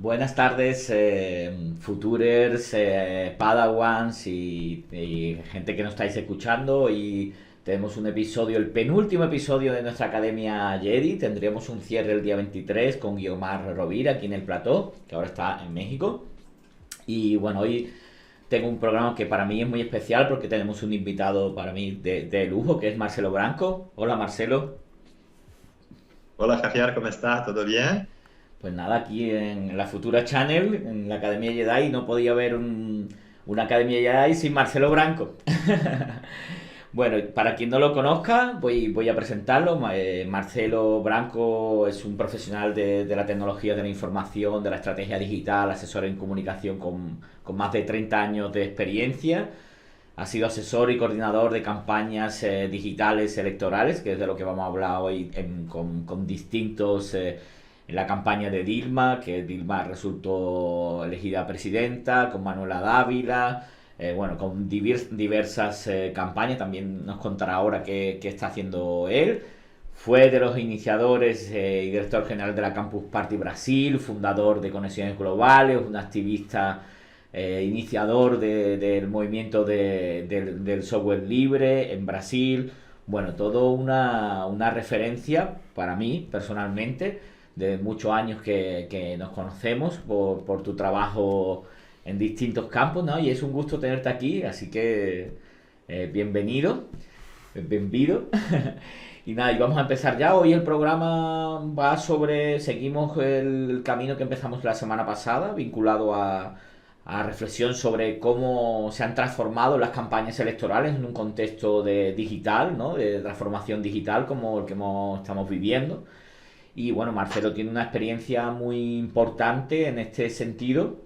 Buenas tardes, Futurers, Padawans y gente que nos estáis escuchando. Y tenemos un episodio, el penúltimo episodio de nuestra Academia Jedi. Tendríamos un cierre el día 23 con Guiomar Rovira aquí en el plató, que ahora está en México. Y bueno, hoy tengo un programa que para mí es muy especial porque tenemos un invitado para mí de lujo, que es Marcelo Branco. Hola, Marcelo. Hola Javier, ¿cómo estás? ¿Todo bien? Pues nada, aquí en la Futura Channel, en la Academia Jedi, no podía haber una Academia Jedi sin Marcelo Branco. Bueno, para quien no lo conozca, voy a presentarlo. Marcelo Branco es un profesional de la tecnología de la información, de la estrategia digital, asesor en comunicación con más de 30 años de experiencia. Ha sido asesor y coordinador de campañas digitales electorales, que es de lo que vamos a hablar hoy con distintos... en la campaña de Dilma, que Dilma resultó elegida presidenta, con Manuela Dávila, bueno, con diversas campañas. También nos contará ahora qué está haciendo él. Fue de los iniciadores y director general de la Campus Party Brasil, fundador de Conexiones Globales, un activista iniciador del movimiento del software libre en Brasil. Bueno, todo una referencia para mí personalmente, de muchos años que nos conocemos por tu trabajo en distintos campos, ¿no? Y es un gusto tenerte aquí, así que bienvenido, bienvenido. Y nada, y vamos a empezar ya. Hoy el programa va sobre, seguimos el camino que empezamos la semana pasada, vinculado a reflexión sobre cómo se han transformado las campañas electorales en un contexto de digital, ¿no? De transformación digital como el que estamos viviendo. Y bueno, Marcelo tiene una experiencia muy importante en este sentido.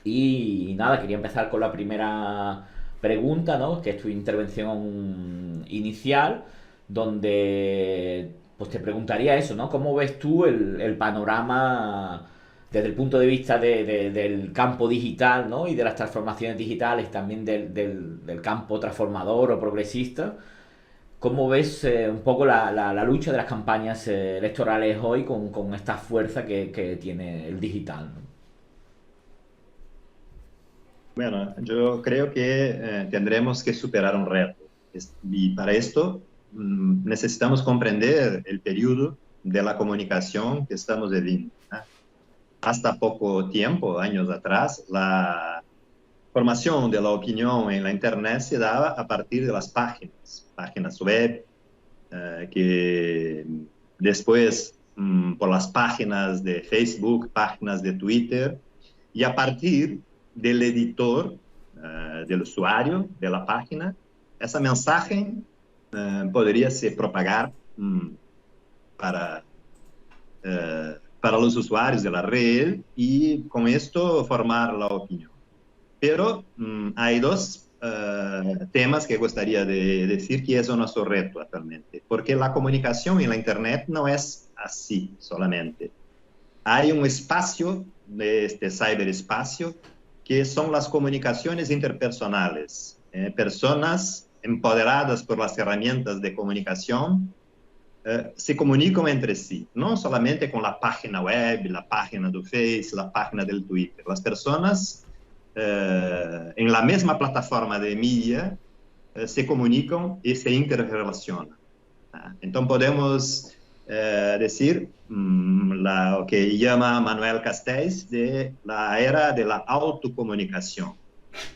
Y nada, quería empezar con la primera pregunta, ¿no? Que es tu intervención inicial, donde pues te preguntaría eso, ¿no? ¿Cómo ves tú el panorama desde el punto de vista del campo digital, ¿no? Y de las transformaciones digitales, también del campo transformador o progresista? ¿Cómo ves un poco la lucha de las campañas electorales hoy con esta fuerza que tiene el digital, ¿no? Bueno, yo creo que tendremos que superar un reto. Y para esto necesitamos comprender el periodo de la comunicación que estamos viviendo, ¿no? Hasta poco tiempo, años atrás, la formación de la opinión en la Internet se daba a partir de las páginas web, que después por las páginas de Facebook, páginas de Twitter, y a partir del editor, del usuario de la página, esa mensaje podría se propagar para, para los usuarios de la red y con esto formar la opinión. Pero hay dos temas que gustaría de decir que es nuestro reto actualmente, porque la comunicación en la Internet no es así solamente. Hay un espacio de este ciberespacio que son las comunicaciones interpersonales. Personas empoderadas por las herramientas de comunicación se comunicam entre si, não solamente com a página web, a página do Face, a página do Twitter. As pessoas em la mesma plataforma de mídia se comunicam e se interrelacionam. Então podemos dizer o que chama Manuel Castells de la era de la autocomunicação.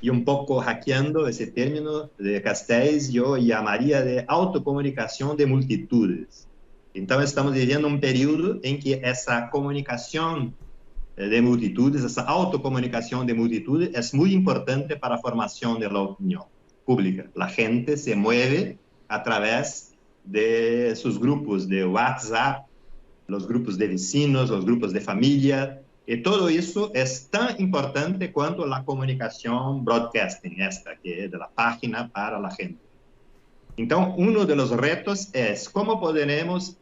E um pouco hackeando esse término de Castells, eu chamaria de autocomunicação de multitudes. Então, estamos vivendo um período em que essa comunicação de multitudes, essa autocomunicação de multitudes, é muito importante para a formação da opinião pública. A gente se mueve a través de seus grupos de WhatsApp, os grupos de vecinos, os grupos de família, e todo isso é tão importante quanto a comunicação broadcasting, esta que é da página para a gente. Então, um dos retos é como poderemos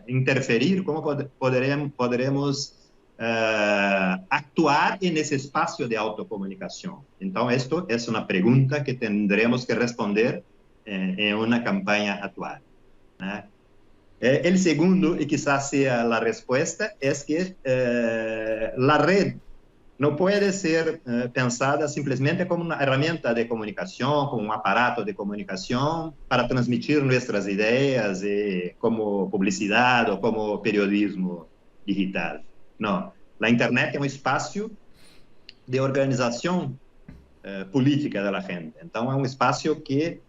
interferir, como poderemos actuar nesse espaço de autocomunicação. Então, isto é uma pergunta que tendremos que responder em uma campanha atual, né? El segundo, y quizás sea la respuesta, es que la red no puede ser pensada simplemente como una herramienta de comunicación, como un aparato de comunicación para transmitir nuestras ideas como publicidad o como periodismo digital. No, la Internet es un espacio de organización política de la gente. Entonces, es un espacio que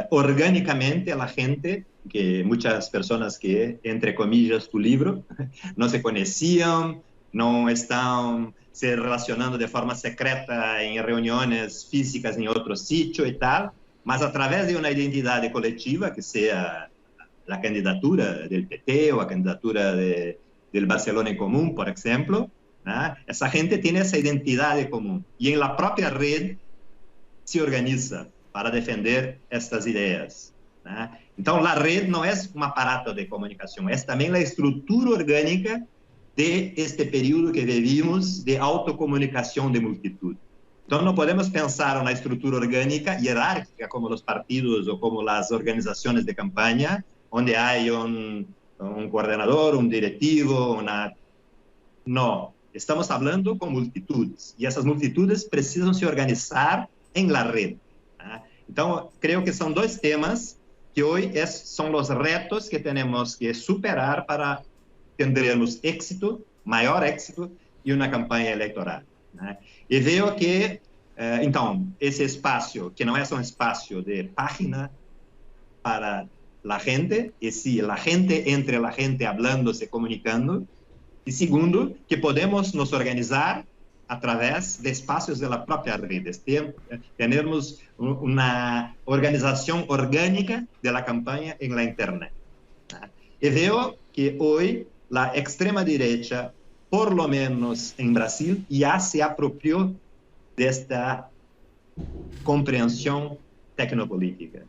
orgánicamente la gente, que muchas personas que, entre comillas, tu libro, no se conocían, no están se relacionando de forma secreta en reuniones físicas en otro sitio y tal, mas a través de una identidad colectiva, que sea la candidatura del PT o la candidatura del Barcelona en Común, por ejemplo, ¿no? Esa gente tiene esa identidad común y en la propia red se organiza para defender estas ideas, ¿no? Entonces, la red no es un aparato de comunicación, es también la estructura orgánica de este periodo que vivimos de autocomunicación de multitud. Entonces, no podemos pensar una estructura orgánica jerárquica como los partidos o como las organizaciones de campaña, donde hay un coordinador, un directivo, una... No, estamos hablando con multitudes y esas multitudes precisam se organizar en la red. ¿Ah? Entonces, creo que son dos temas que hoy son los retos que tenemos que superar para tendremos éxito, mayor éxito y una campaña electoral. ¿Ah? Y veo que, entonces, ese espacio, que no es un espacio de página para la gente, y sí, la gente entre la gente hablándose, comunicando, y segundo, que podemos nos organizar a través de espacios de la propia red. Tenemos una organización orgánica de la campaña en la Internet. Y veo que hoy la extrema derecha, por lo menos en Brasil, ya se apropió de esta comprensión tecnopolítica.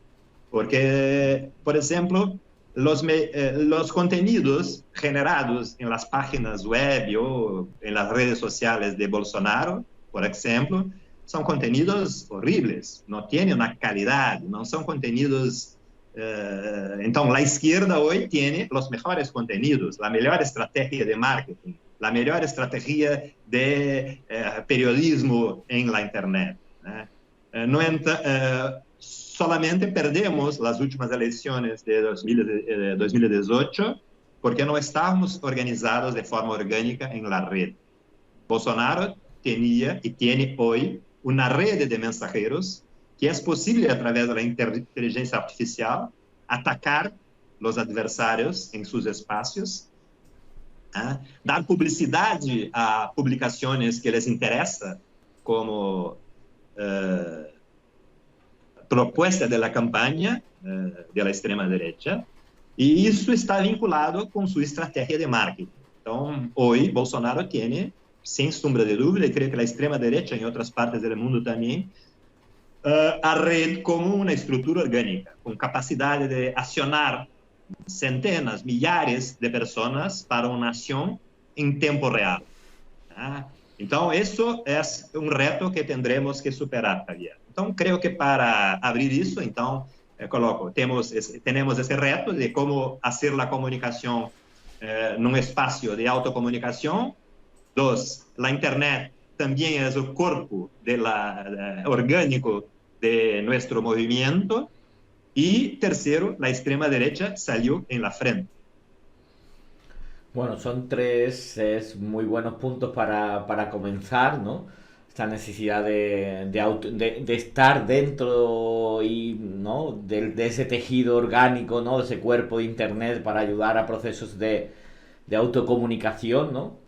Porque, por ejemplo, los contenidos generados en las páginas web o en las redes sociales de Bolsonaro, por ejemplo, son contenidos horribles, no tienen una calidad, no son contenidos... entonces, la izquierda hoy tiene los mejores contenidos, la mejor estrategia de marketing, la mejor estrategia de periodismo en la Internet. No solamente perdemos las últimas elecciones de 2018 porque no estábamos organizados de forma orgánica en la red. Bolsonaro tenía y tiene hoy una red de mensajeros que es posible a través de la inteligencia artificial atacar los adversarios en sus espacios, dar publicidad a publicaciones que les interesa como propuesta de la campaña de la extrema derecha, y eso está vinculado con su estrategia de marketing. Entonces, hoy Bolsonaro tiene, sin sombra de duda, y creo que la extrema derecha en otras partes del mundo también, a red como una estructura orgánica, con capacidad de accionar centenas, millares de personas para una acción en tiempo real. Entonces, eso es un reto que tendremos que superar, Javier. Então, creio que para abrir isso, então, coloco, temos esse reto de como fazer a comunicação num espaço de autocomunicação. Dos, a internet também é o corpo orgânico de nosso movimento. E, terceiro, a extrema derecha saiu em la frente. Bueno, son tres muy buenos puntos para comenzar, ¿no? Esta necesidad de estar dentro y, ¿no? de ese tejido orgánico, ¿no? De ese cuerpo de internet para ayudar a procesos de autocomunicación, ¿no?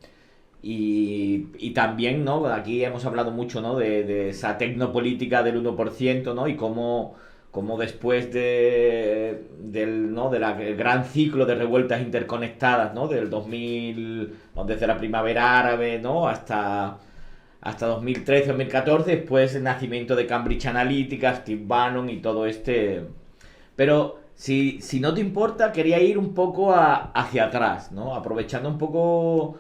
Y también, ¿no? Aquí hemos hablado mucho, ¿no? De esa tecnopolítica del 1%, ¿no? Y cómo después ¿no? de la gran ciclo de revueltas interconectadas, ¿no? Del 2000, ¿no? Desde la primavera árabe, ¿no? Hasta 2013-2014, después el nacimiento de Cambridge Analytica, Steve Bannon y todo este... Pero si no te importa, quería ir un poco hacia atrás, ¿no? Aprovechando un poco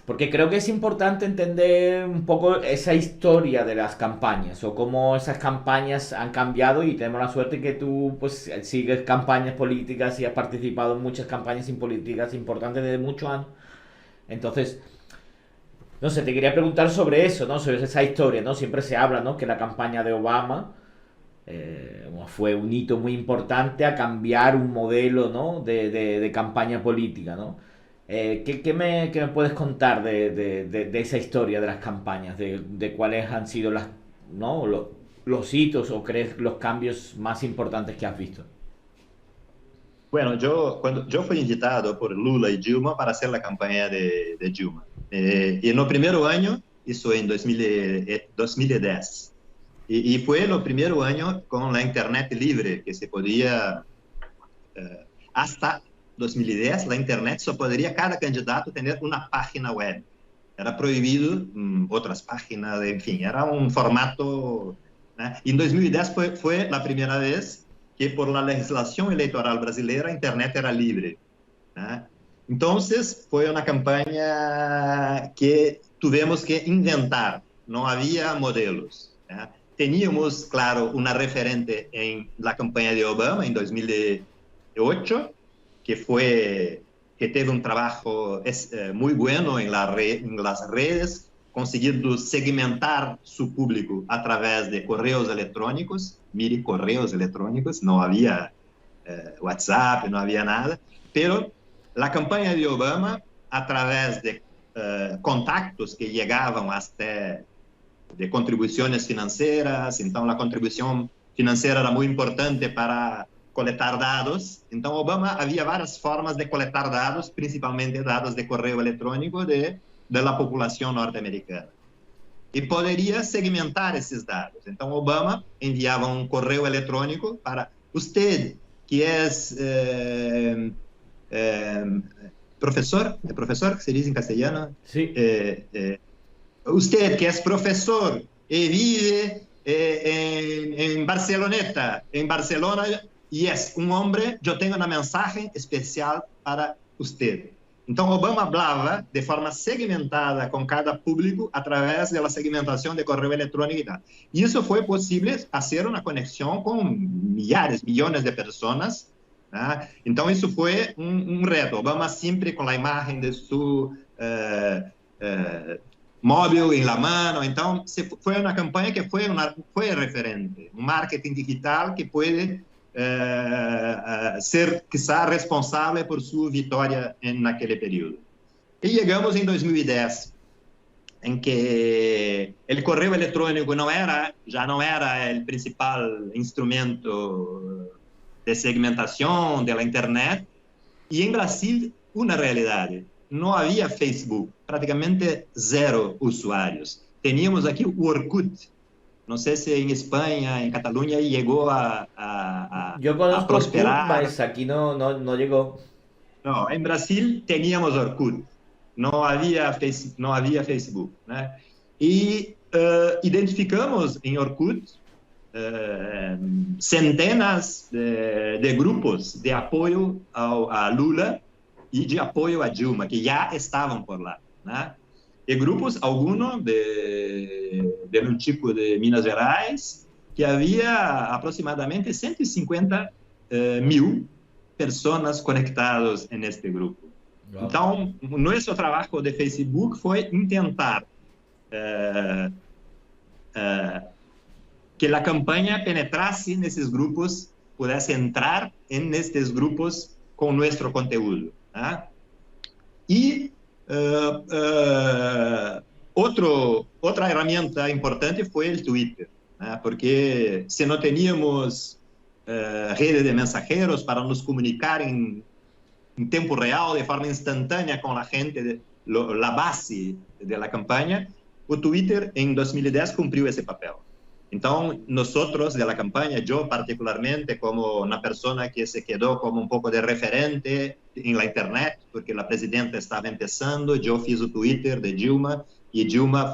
Porque creo que es importante entender un poco esa historia de las campañas o cómo esas campañas han cambiado y tenemos la suerte que tú pues sigues campañas políticas y has participado en muchas campañas políticas importantes desde muchos años. Entonces, no sé, te quería preguntar sobre eso, ¿no? Sobre esa historia, ¿no? Siempre se habla, ¿no? Que la campaña de Obama fue un hito muy importante a cambiar un modelo, ¿no? De campaña política, ¿no? ¿Qué me puedes contar de esa historia de las campañas? De cuáles han sido ¿no? Los hitos o crees los cambios más importantes que has visto. Bueno, cuando yo fui invitado por Lula y Dilma para hacer la campaña de Dilma. Y en el primer año, eso en 2010, y fue el primer año con la Internet libre, que se podía, hasta 2010, la Internet só poderia cada candidato tener una página web. Era prohibido otras páginas, en fin, era un formato. Y en 2010 fue la primera vez que por la legislación electoral brasileira a Internet era libre. Entonces fue una campaña que tuvimos que inventar, no había modelos. Teníamos, claro, una referente en la campaña de Obama en 2008, que teve un trabajo muy bueno en las redes, conseguindo segmentar su público a través de correos electrónicos. Mire, correos electrónicos, no había WhatsApp, no había nada, pero la campaña de Obama, a través de contactos que llegaban hasta de contribuciones financieras, entonces la contribución financiera era muy importante para coletar dados. Entonces Obama había varias formas de coletar dados, principalmente dados de correo electrónico de la población norteamericana. Y podría segmentar esos datos. Entonces Obama enviaba un correo electrónico para usted, que es profesor, que se dice en castellano. Sí. Usted que es profesor y vive en Barceloneta, en Barcelona, y es un hombre, yo tengo una mensaje especial para usted. Entonces Obama hablaba de forma segmentada con cada público a través de la segmentación de correo electrónico y tal. Y eso fue posible hacer una conexión con millares, millones de personas. Entonces eso fue un reto. Obama siempre con la imagen de su móvil en la mano. Entonces fue una campaña que fue referente, un marketing digital que puede ser quizá responsable por su victoria en aquel periodo. Y llegamos en 2010, en que el correo electrónico ya no era el principal instrumento de segmentación de la Internet, y en Brasil una realidad: no había Facebook, prácticamente cero usuarios. Teníamos aquí Orkut. No sé si en España, en Cataluña, llegó Yo a conozco Orkut, prosperar. mas aquí no llegó. No, en Brasil teníamos Orkut, no había Facebook. Y identificamos en Orkut centenas de grupos de apoyo a Lula y de apoyo a Dilma, que ya estaban por lá. Y grupos, algunos de un chico de Minas Gerais, que había aproximadamente 150.000 personas conectadas en este grupo. Wow. Entonces, nuestro trabajo de Facebook fue intentar que la campaña penetrase en esos grupos, pudiese entrar en estos grupos con nuestro conteúdo. Y otra herramienta importante fue el Twitter, porque si no teníamos redes de mensajeros para nos comunicar en tiempo real, de forma instantánea con la gente, la base de la campaña, o Twitter en 2010 cumplió ese papel. Entonces, nosotros de la campaña, yo particularmente como una persona que se quedó como un poco de referente en la Internet, porque la presidenta estaba empezando, yo fiz el Twitter de Dilma, y Dilma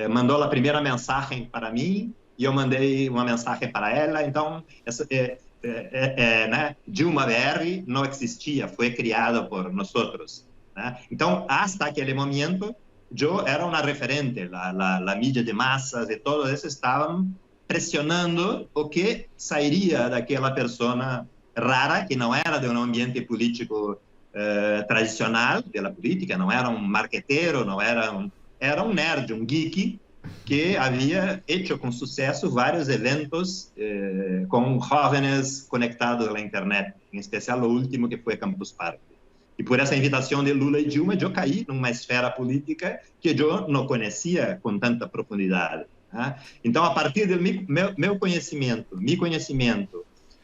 mandó la primera mensaje para mí, y yo mandé una mensaje para ella. Entonces, Dilma BR no existía, fue creado por nosotros. né? Então, hasta aquele momento, eu era uma referente, a mídia de massas e todos esses estavam pressionando o que sairia daquela pessoa rara, que não era de um ambiente político tradicional, da política, não era um marqueteiro, não era era um nerd, um geek, que havia hecho com sucesso vários eventos com jovens conectados à internet, em especial o último que foi Campus Party. E por essa invitação de Lula e Dilma, eu caí numa esfera política que eu não conhecia com tanta profundidade. Né? Então, a partir do meu conhecimento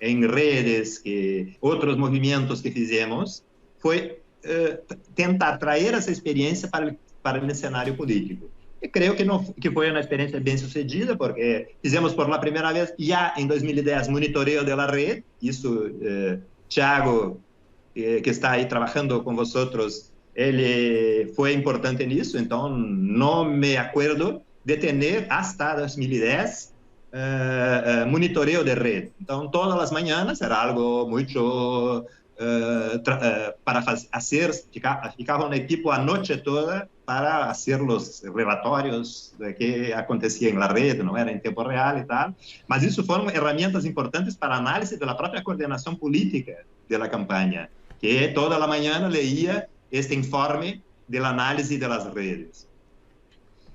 em redes, outros movimentos que fizemos, foi tentar trazer essa experiência para o cenário político. E creio que foi uma experiência bem sucedida, porque fizemos por la primeira vez, já em 2010, monitoreo de la red. Isso, Thiago, que está aí trabalhando com vosotros, ele foi importante nisso, então não me acuerdo de ter, hasta 2010, monitoreo de red. Então, todas as manhãs era algo muito para fazer, ficava um equipo a noite toda para fazer os relatórios de que acontecia na rede, não era em tempo real e tal, mas isso foram ferramentas importantes para a análise da própria coordenação política da campanha, que toda a manhã leía este informe da análise das redes.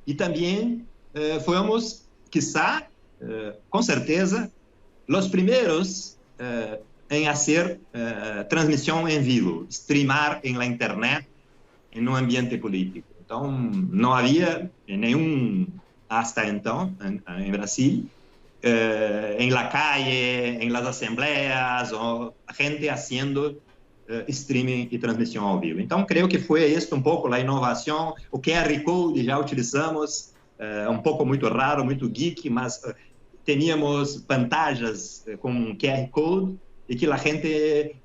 E também fomos, quizá, com certeza, os primeiros em fazer transmissão em vivo, streamar em la internet, em um ambiente político. Então, não havia nenhum, hasta então, em Brasil, em la calle, em las assembleias, ou gente fazendo streaming e transmissão ao vivo. Então, creio que foi isso um pouco a inovação. O QR Code já utilizamos, um pouco muito raro, muito geek, mas teníamos pantallas com QR Code e que a gente,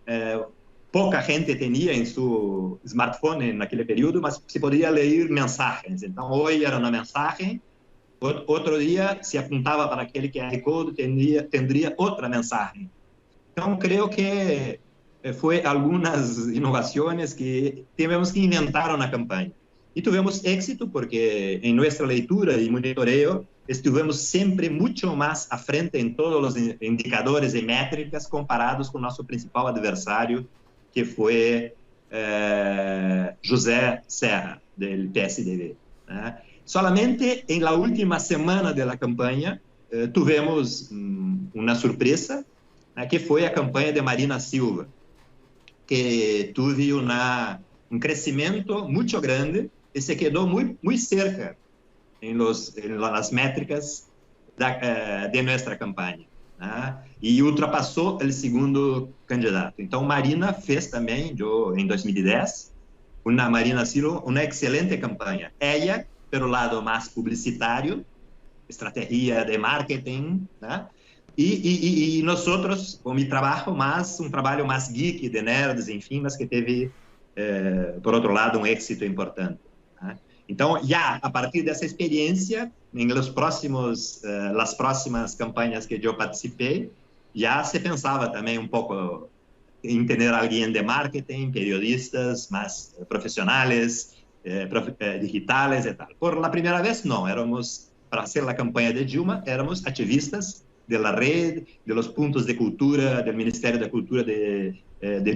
pouca gente tinha em seu smartphone naquele período, mas se podia ler mensagens. Então, hoje era uma mensagem, outro dia se apontava para aquele QR Code, tendria outra mensagem. Então, creio que foi algumas inovações que tivemos que inventar na campanha. E tivemos êxito porque em nossa leitura e monitoreo estivemos sempre muito mais à frente em todos os indicadores e métricas comparados com o nosso principal adversário, que foi José Serra, do PSDB. Né? Solamente em la última semana da campanha tivemos uma surpresa, que foi a campanha de Marina Silva, que teve um crescimento muito grande e se quedou muito cerca em las métricas de nossa campanha, né? E ultrapassou o segundo candidato. Então, Marina fez também, em 2010, Marina Silva, uma excelente campanha. Ela, pelo lado mais publicitário, estratégia de marketing, né? E nós outros, com meu trabalho, um trabalho mais geek, de nerds, enfim, mas que teve, por outro lado, um êxito importante. Né? Então, já a partir dessa experiência, as próximas campanhas que eu participei, já se pensava também um pouco em ter alguém de marketing, periodistas mais profissionais, digitais e tal. Por a primeira vez, não, para fazer a campanha de Dilma, éramos ativistas de la red, de los puntos de cultura, do Ministério da Cultura de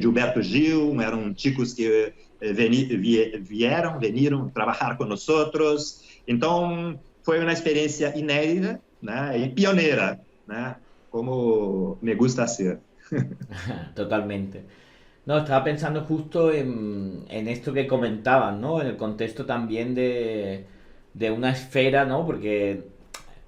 Gilberto Gil, eram chicos que vieram trabalhar com nós. Então, foi uma experiência inédita, né, e pioneira, né, como me gusta ser. Totalmente. No, estaba pensando justo en esto que comentaban, ¿no? En el contexto también de una esfera, ¿no? Porque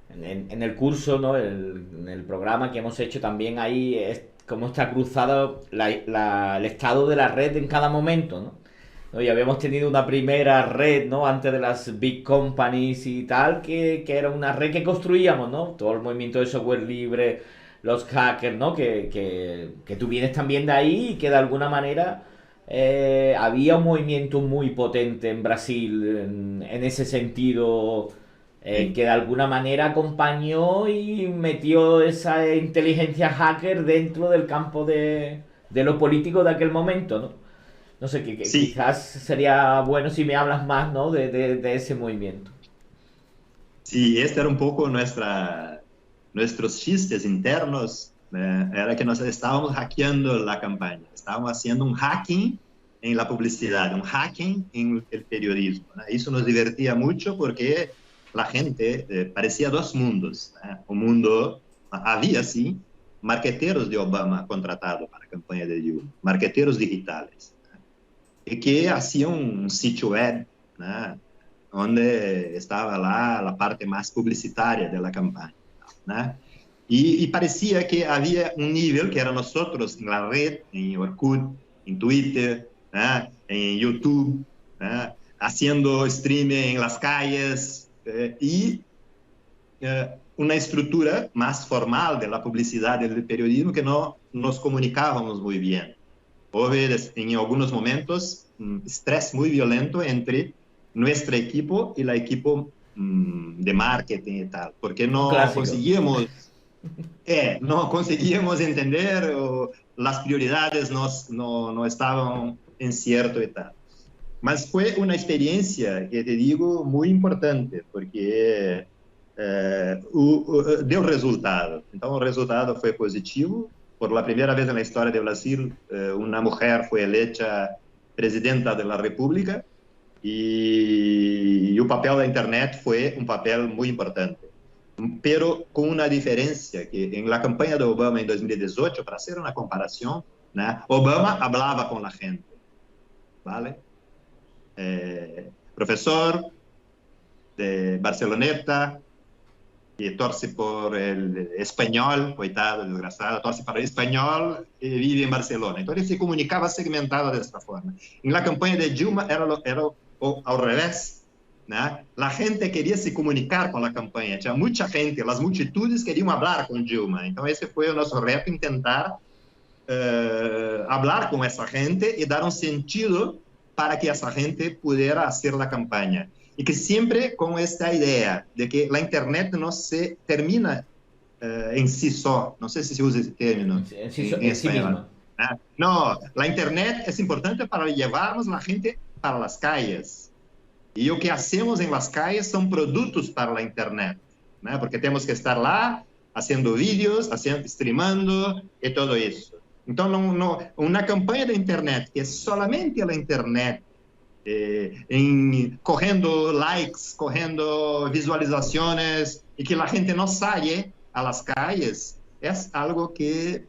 en el curso, ¿no? En el programa que hemos hecho también ahí es cómo está cruzado el estado de la red en cada momento, ¿no? ¿No? Y habíamos tenido una primera red, ¿no? Antes de las big companies y tal, que era una red que construíamos, ¿no? Todo el movimiento de software libre, los hackers, ¿no? Que tú vienes también de ahí y que de alguna manera había un movimiento muy potente en Brasil en ese sentido, que de alguna manera acompañó y metió esa inteligencia hacker dentro del campo de lo político de aquel momento, ¿no? No sé, que Sí, quizás sería bueno si me hablas más, ¿no? De ese movimiento. sí, este era un poco nuestros chistes internos, era que nos estábamos hackeando la campaña, estábamos haciendo un hacking en la publicidad, un hacking en el periodismo, ¿no? Eso nos divertía mucho porque la gente parecía dos mundos, ¿no? Un mundo, había sí, marqueteros de Obama contratados para la campaña de Dilma, marqueteros digitales, ¿no? Y que hacían un sitio web, ¿no? Donde estaba lá la parte más publicitaria de la campaña, ¿no? Y parecía que había un nivel que era nosotros en la red, en Orkut, en Twitter, ¿no? En YouTube, ¿no? Haciendo streaming en las calles y una estructura más formal de la publicidad y del periodismo que no nos comunicábamos muy bien. Hubo en algunos momentos estrés muy violento entre nuestro equipo y el equipo de marketing y tal, porque Un clásico. no conseguíamos entender o las prioridades no estaban en cierto y tal. Mas fue una experiencia, que te digo, muy importante, porque deu resultado. Então, o resultado foi positivo. Por la primera vez en la historia de Brasil, una mujer fue electa presidenta de la República y el papel de Internet fue un papel muy importante. Pero con una diferencia, que en la campaña de Obama en 2018, para hacer una comparación, ¿no? Obama hablaba con la gente, ¿vale? Profesor de Barceloneta, que torce por el español, coitado, desgraciado, torce para el español y vive en Barcelona. Entonces se comunicaba segmentado de esta forma. En la campaña de Dilma era al revés, ¿no? La gente quería se comunicar con la campaña, tinha mucha gente, las multitudes querían hablar con Dilma. Entonces ese fue nuestro reto, intentar hablar con esa gente y dar un sentido para que esa gente pudiera hacer la campaña. Y que siempre con esta idea de que la Internet no se termina en sí solo. No sé si se usa ese término en En sí español. misma. No, la Internet es importante para llevarnos la gente para las calles. Y lo que hacemos en las calles son productos para la Internet, ¿no? Porque tenemos que estar lá haciendo vídeos, haciendo, streamando y todo eso. Entonces, una campaña de Internet que es solamente la Internet, corriendo likes, corriendo visualizaciones y que la gente no sale a las calles, es algo que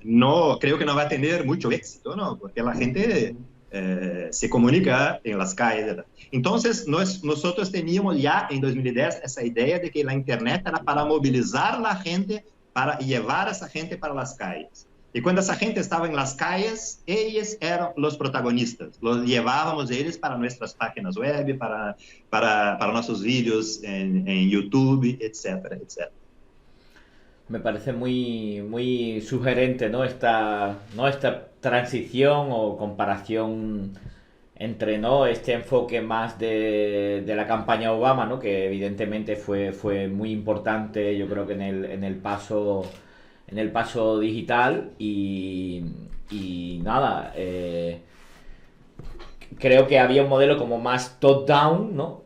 no creo que no va a tener mucho éxito, ¿no? Porque la gente se comunica en las calles. Entonces, nosotros teníamos ya en 2010 esa idea de que la Internet era para movilizar a la gente, para llevar a esa gente para las calles. Y cuando esa gente estaba en las calles, ellos eran los protagonistas. Los llevábamos ellos para nuestras páginas web, para nuestros vídeos en YouTube, etcétera, etcétera. Me parece muy, muy sugerente, ¿no? Esta transición o comparación entre, ¿no? Este enfoque más de la campaña Obama, ¿no? Que evidentemente fue muy importante, yo creo que en el paso digital y nada, creo que había un modelo como más top-down, ¿no?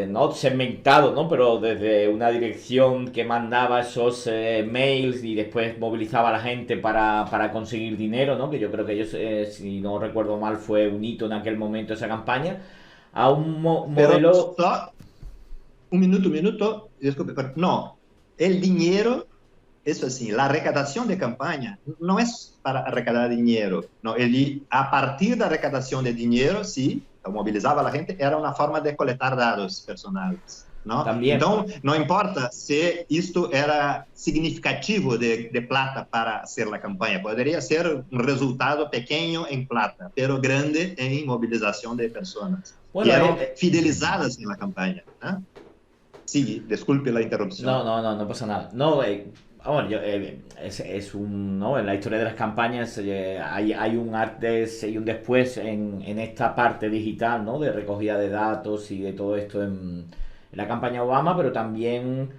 No segmentado, ¿no? Pero desde una dirección que mandaba esos mails y después movilizaba a la gente para conseguir dinero, ¿no? Que yo creo que ellos, si no recuerdo mal, fue un hito en aquel momento esa campaña. A un Pero modelo. só un minuto, disculpe, pero no, el dinero, eso sí, la recaudación de campaña no es para recaudar dinero, no, a partir de la recaudación de dinero, sí, movilizaba a la gente, era una forma de colectar datos personales, ¿no? También. Entonces, no importa si esto era significativo de plata para hacer la campaña, podría ser un resultado pequeño en plata, pero grande en movilización de personas, que Bueno, eran fidelizadas en la campaña, ¿no? Sí, disculpe la no, interrupción. no, no, no pasa nada. No, vamos, es un, ¿no? En la historia de las campañas hay un antes y un después en esta parte digital, ¿no? De recogida de datos y de todo esto en la campaña Obama, pero también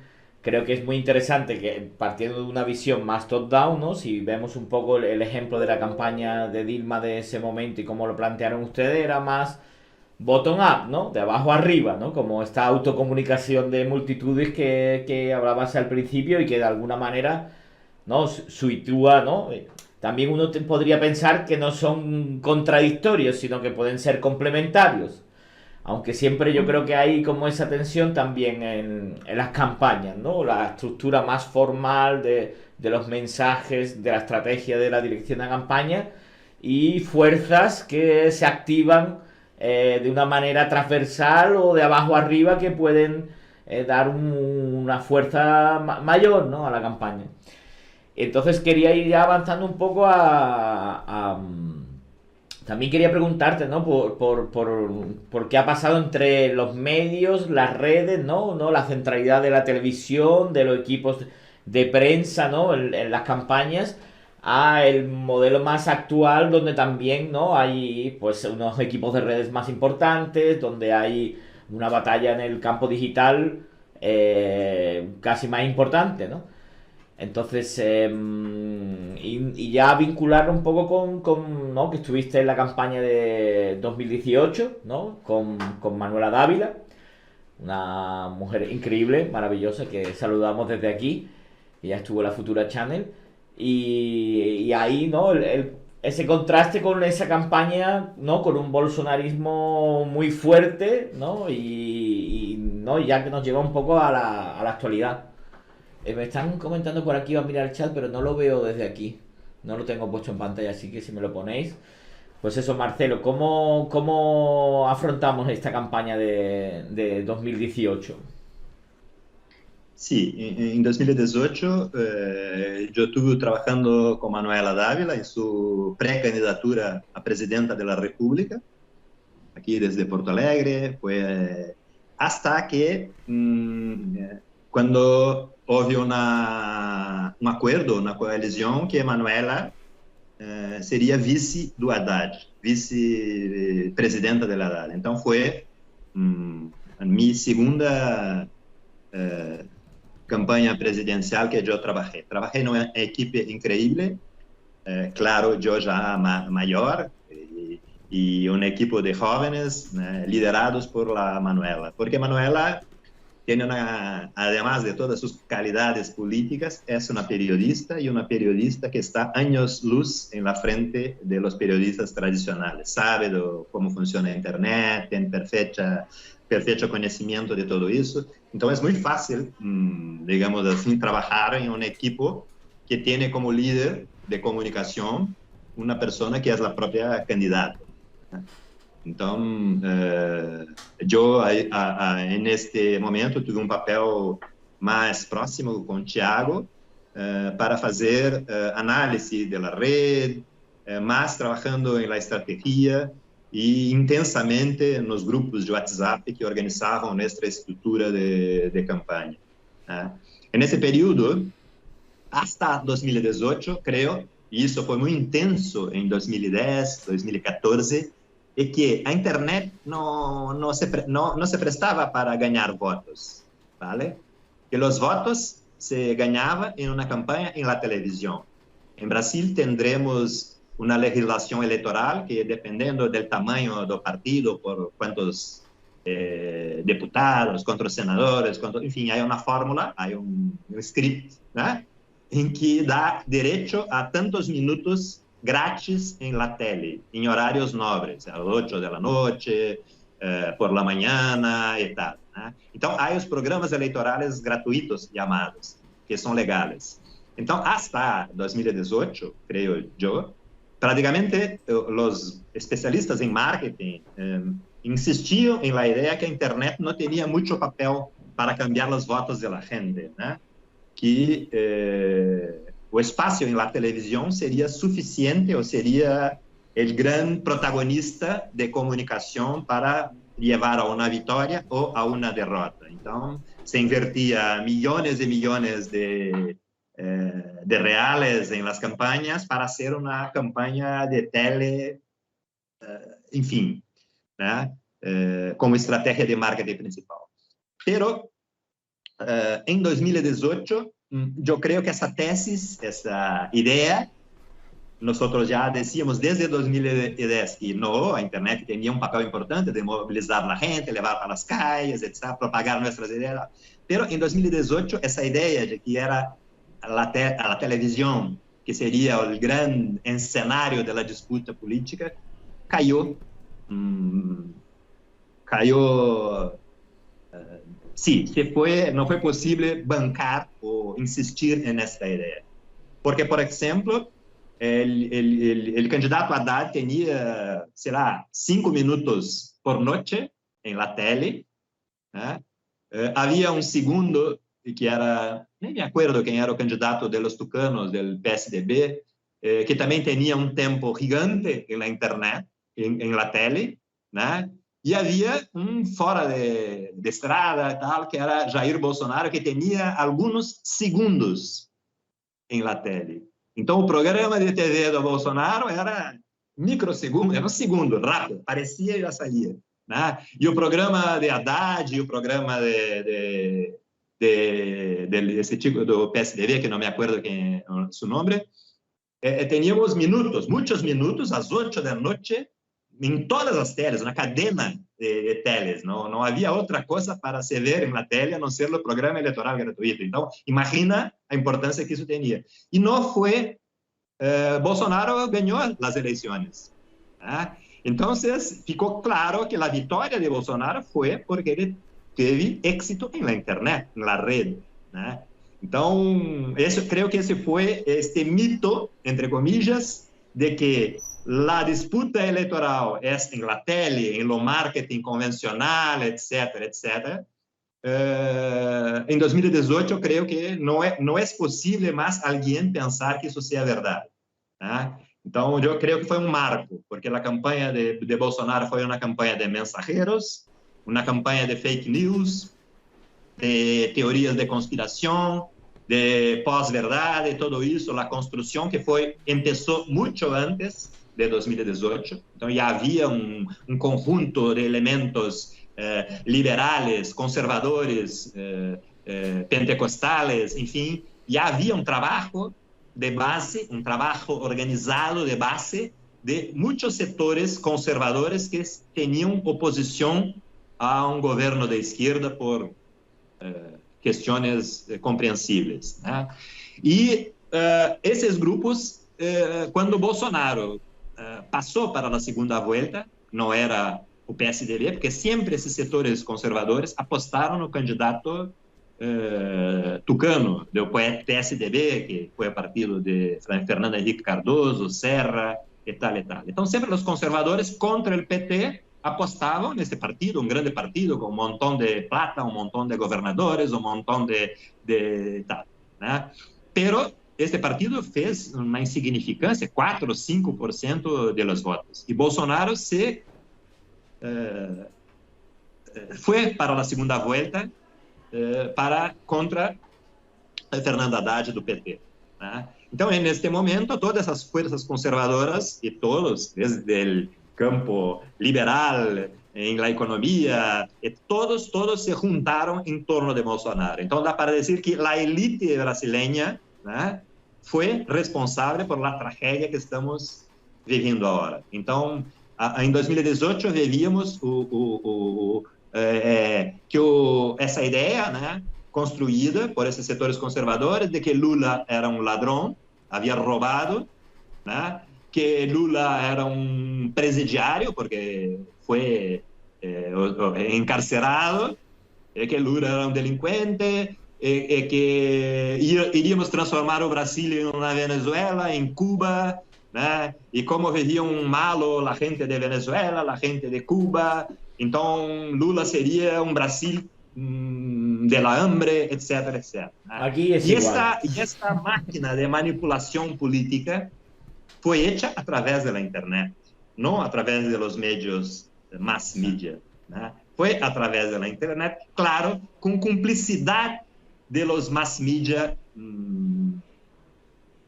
creo que es muy interesante que partiendo de una visión más top-down, ¿no? Si vemos un poco el ejemplo de la campaña de Dilma de ese momento y cómo lo plantearon ustedes, era más bottom-up, ¿no? De abajo arriba, ¿no? Como esta autocomunicación de multitudes que hablabas al principio y que de alguna manera, ¿no? Sitúa, ¿no? También uno podría pensar que no son contradictorios, sino que pueden ser complementarios. Aunque siempre yo creo que hay como esa tensión también en las campañas, ¿no? La estructura más formal de los mensajes, de la estrategia de la dirección de la campaña y fuerzas que se activan de una manera transversal o de abajo arriba que pueden dar una fuerza mayor, ¿no? A la campaña. Entonces quería ir ya avanzando un poco también quería preguntarte, ¿no? Por qué ha pasado entre los medios, las redes, ¿no? La centralidad de la televisión, de los equipos de prensa, ¿no? En las campañas, a el modelo más actual, donde también, ¿no? Hay, pues, unos equipos de redes más importantes, donde hay una batalla en el campo digital casi más importante, ¿no? Entonces, y ya vincular un poco ¿no? Que estuviste en la campaña de 2018, ¿no? Con Manuela Dávila, una mujer increíble, maravillosa, que saludamos desde aquí. Ella estuvo en la Futura Channel. Y ahí, ¿no? Ese contraste con esa campaña, ¿no? Con un bolsonarismo muy fuerte, ¿no? ¿no? Ya que nos lleva un poco a la actualidad. Me están comentando por aquí, va a mirar el chat, pero no lo veo desde aquí. No lo tengo puesto en pantalla, así que si me lo ponéis. Pues eso, Marcelo, ¿cómo afrontamos esta campaña de 2018? Sí, en 2018 yo estuve trabajando con Manuela Dávila en su precandidatura a presidenta de la República, aquí desde Porto Alegre, fue hasta que cuando hubo un acuerdo, una coalición que Manuela seria vice do Haddad, vice-presidenta del Haddad. Então foi a minha segunda campanha presidencial que eu trabalhei. Trabalhei numa equipe incrível, claro, eu já maior, y un equipo de jóvenes liderados por la Manuela, porque Manuela tiene además de todas sus calidades políticas, es una periodista y una periodista que está años luz en la frente de los periodistas tradicionales, sabe cómo funciona Internet, tiene perfecto conocimiento de todo eso, entonces es muy fácil, digamos así, trabajar en un equipo que tiene como líder de comunicación una persona que es la propia candidata. Então, eu em este momento tive papel mais próximo com o Thiago para fazer análise da rede, mais trabalhando em la estratégia e intensamente nos grupos de WhatsApp que organizavam nossa estrutura de campanha. Nesse período, hasta 2018, creio, e isso foi muito intenso em 2010, 2014, é que a internet não se prestava para ganhar votos, ¿vale? Que os votos se ganhavam em uma campanha em la televisão. Em Brasil, tendremos uma legislação eleitoral que, dependendo do tamanho do partido, por quantos deputados, quantos senadores, enfim, há uma fórmula, há um script, né? Em que dá direito a tantos minutos grátis en la tele, en horarios nobres, a las 8 de la noche, por la mañana y tal. Entonces, hay los programas electorales gratuitos llamados, que son legales. Entonces, hasta 2018, creo yo, prácticamente los especialistas en marketing insistían en la idea que Internet no tenía mucho papel para cambiar los votos de la gente, ¿no? Que o espaço em la televisão seria suficiente ou seria o grande protagonista de comunicação para levar a uma vitória ou a uma derrota. Então, se invertia milhões e milhões de reales em las campanhas para ser uma campanha de tele, enfim, né? Como estratégia de marketing principal. Pero en 2018, yo creo que esa tesis, esa idea, nosotros ya decíamos desde 2010 que no, a Internet tenía un papel importante de movilizar a la gente, llevar a las calles, etc., propagar nuestras ideas. Pero en 2018, esa idea de que era a la televisión, que sería el gran escenario de la disputa política, cayó. Sí, no fue posible bancar o insistir en esta idea. Porque, por ejemplo, el candidato Haddad tenía, será, 5 minutos por noche en la tele. Había un segundo que era, nem me acuerdo quién era el candidato de los tucanos del PSDB, que también tenía un tiempo gigante en la internet, en la tele, ¿no? Y había un fora de estrada, tal, que era Jair Bolsonaro, que tenía algunos segundos en la tele. Então, o programa de TV do Bolsonaro era microsegundo, era um segundo, rápido, parecia e já saía. Né? E o programa de Haddad, e o programa desse tipo do PSDB, que não me acuerdo quem é o seu nome, teníamos minutos, muitos minutos, às 8 da noite, em todas as teles, na cadena de teles. Não havia outra coisa para se ver na tele a não ser o programa eleitoral gratuito. Então, imagina a importância que isso tinha. E não foi... Bolsonaro ganhou as eleições. Então, ficou claro que a vitória de Bolsonaro foi porque ele teve êxito na internet, na rede. Então, creio que esse foi este mito, entre comillas, de que a disputa eleitoral é em la tele, em lo marketing convencional, etc., etc. Em 2018, eu creio que não é possível mais alguém pensar que isso seja verdade. Então, eu creio que foi um marco, porque a campanha de Bolsonaro foi uma campanha de mensajeros, uma campanha de fake news, de teorias de conspiração, de pós-verdade, todo isso, a construção que começou muito antes de 2018. Então, já havia um conjunto de elementos liberales, conservadores, pentecostales, enfim, já havia um trabalho de base, um trabalho organizado de base de muitos setores conservadores que tinham oposição a um governo de esquerda por questões compreensíveis. E esses grupos, quando Bolsonaro passou para a segunda volta, não era o PSDB, porque sempre esses setores conservadores apostaram no candidato tucano do PSDB, que foi o partido de Fernando Henrique Cardoso, Serra, e tal, e tal. Então, sempre os conservadores contra o PT apostavam nesse partido, um grande partido com um montão de plata, um montão de governadores, um montão de tal. Pero este partido fez uma insignificância, 4 ou 5% de los votos. E Bolsonaro foi para a segunda volta contra Fernando Haddad do PT. Então, neste momento, todas as forças conservadoras e todos, desde o campo liberal, em la economia, todos se juntaram em torno de Bolsonaro. Então, dá para dizer que a elite brasileira foi responsável por a tragédia que estamos vivendo agora. Então, em 2018, vivíamos essa ideia, construída por esses setores conservadores de que Lula era um ladrão, havia roubado, que Lula era um presidiário, porque foi encarcerado, que Lula era um delinquente, que iríamos transformar o Brasil em uma Venezuela, em Cuba, e como viviam malo a gente de Venezuela, a gente de Cuba. Então, Lula seria um Brasil de la hambre, etc., etc. Aqui e esta máquina de manipulação política foi feita através da internet, não através dos meios mass media. Foi através da internet, claro, com cumplicidade de los mass media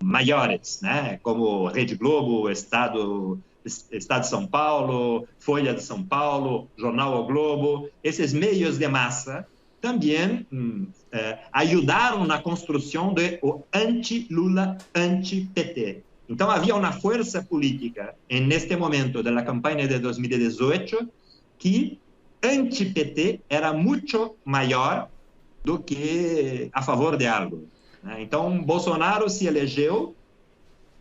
maiores, como Rede Globo, Estado de São Paulo, Folha de São Paulo, Jornal O Globo, esses meios de massa também ajudaram na construção do anti-Lula, anti-PT. Então, havia uma força política, neste momento da campanha de 2018, que anti-PT era muito maior do que a favor de algo. Então, Bolsonaro se elegeu,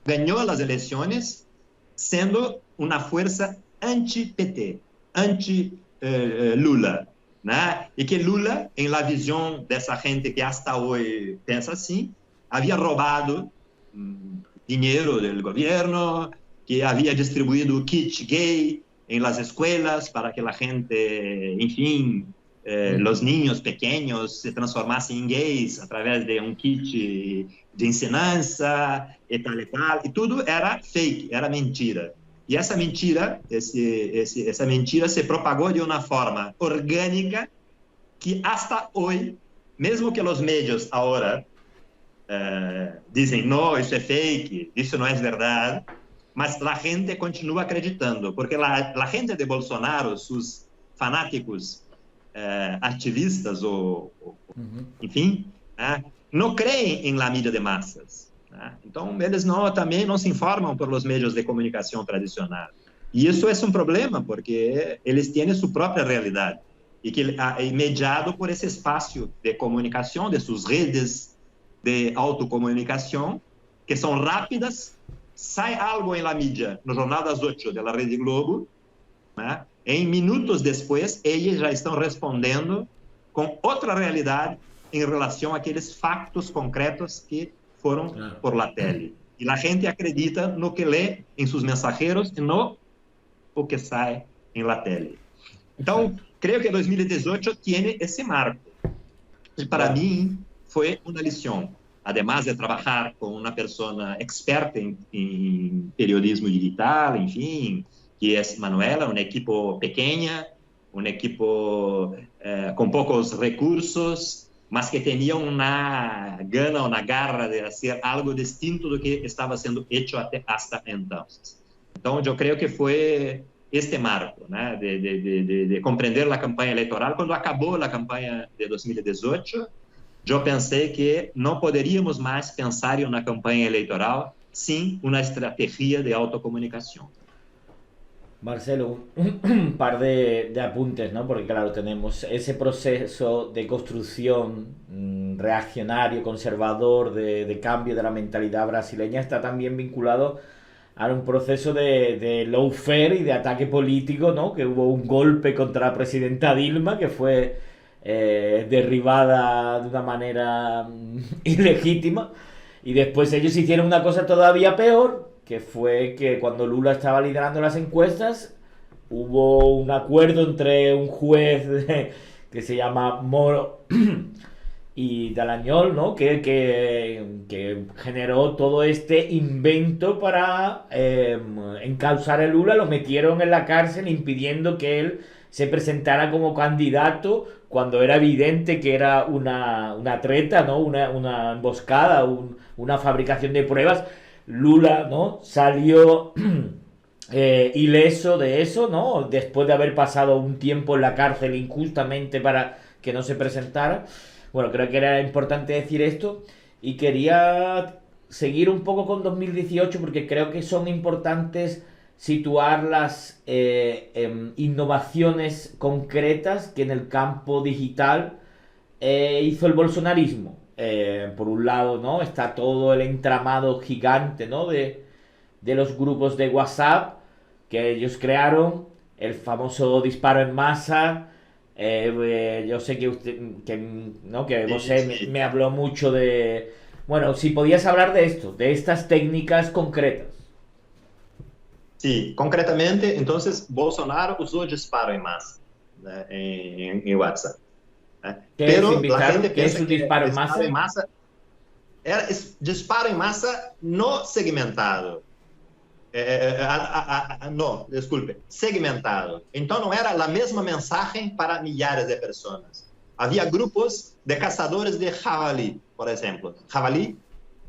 ganhou as eleições, sendo uma força anti-PT, anti-Lula. E que Lula, em la visão dessa gente que hasta hoje pensa assim, havia roubado dinheiro do governo, que havia distribuído kit gay em las escolas para que a gente, enfim, os niños pequenos se transformassem em gays através de kit de ensinança e tal e tal. E tudo era fake, era mentira. E essa mentira, essa mentira se propagou de uma forma orgânica que hasta hoje, mesmo que os meios agora dizem, não, isso é fake, isso não é verdade, mas a gente continua acreditando, porque a gente de Bolsonaro, seus fanáticos ativistas, enfim, não creem em la mídia de massas. Então, eles também não se informam por os meios de comunicação tradicionais. E isso é um problema, porque eles têm sua própria realidade, e que é mediado por esse espaço de comunicação, de suas redes de autocomunicação, que são rápidas. Sai algo em la mídia, no Jornal das 8 da Rede Globo, em minutos depois, eles já estão respondendo com outra realidade em relação àqueles fatos concretos que foram por la tele. E a gente acredita no que lê em seus mensageiros e no o que sai em la tele. Então, creio que 2018 tem esse marco. E para mim, foi uma lição. Además de trabalhar com uma pessoa experta em periodismo digital, enfim, que é Manuela, uma equipe pequena, uma equipe com poucos recursos, mas que tinha uma gana, uma garra de fazer algo distinto do que estava sendo feito até então. Então, eu creio que foi este marco, de compreender a campanha eleitoral. Quando acabou a campanha de 2018, eu pensei que não poderíamos mais pensar em uma campanha eleitoral sem uma estratégia de autocomunicação. Marcelo, un par de apuntes, ¿no? Porque claro, tenemos ese proceso de construcción reaccionario, conservador, de cambio de la mentalidad brasileña, está también vinculado a un proceso de lawfare y de ataque político, ¿no? Que hubo un golpe contra la presidenta Dilma, que fue derribada de una manera ilegítima, y después ellos hicieron una cosa todavía peor, que fue que cuando Lula estaba liderando las encuestas, hubo un acuerdo entre un juez que se llama Moro y Dallagnol, ¿no? que generó todo este invento para encausar a Lula. Lo metieron en la cárcel impidiendo que él se presentara como candidato cuando era evidente que era una treta, ¿no? Una emboscada, una fabricación de pruebas. Lula, ¿no? Salió ileso de eso, ¿no? Después de haber pasado un tiempo en la cárcel injustamente para que no se presentara. Bueno, creo que era importante decir esto. Y quería seguir un poco con 2018 porque creo que son importantes situar las innovaciones concretas que en el campo digital hizo el bolsonarismo. Por un lado, ¿no? Está todo el entramado gigante, ¿no? de los grupos de WhatsApp que ellos crearon, el famoso disparo en masa. Yo sé que usted, ¿no? Que José me habló mucho de... Bueno, si podías hablar de esto, de estas técnicas concretas. Sí, concretamente, entonces Bolsonaro usó disparo en masa en WhatsApp. Pero la gente piensa que disparo en masa era disparo en masa no segmentado. No, desculpe, segmentado. Entonces no era la misma mensaje para millares de personas. Había grupos de cazadores de jabalí, por ejemplo. ¿Jabalí?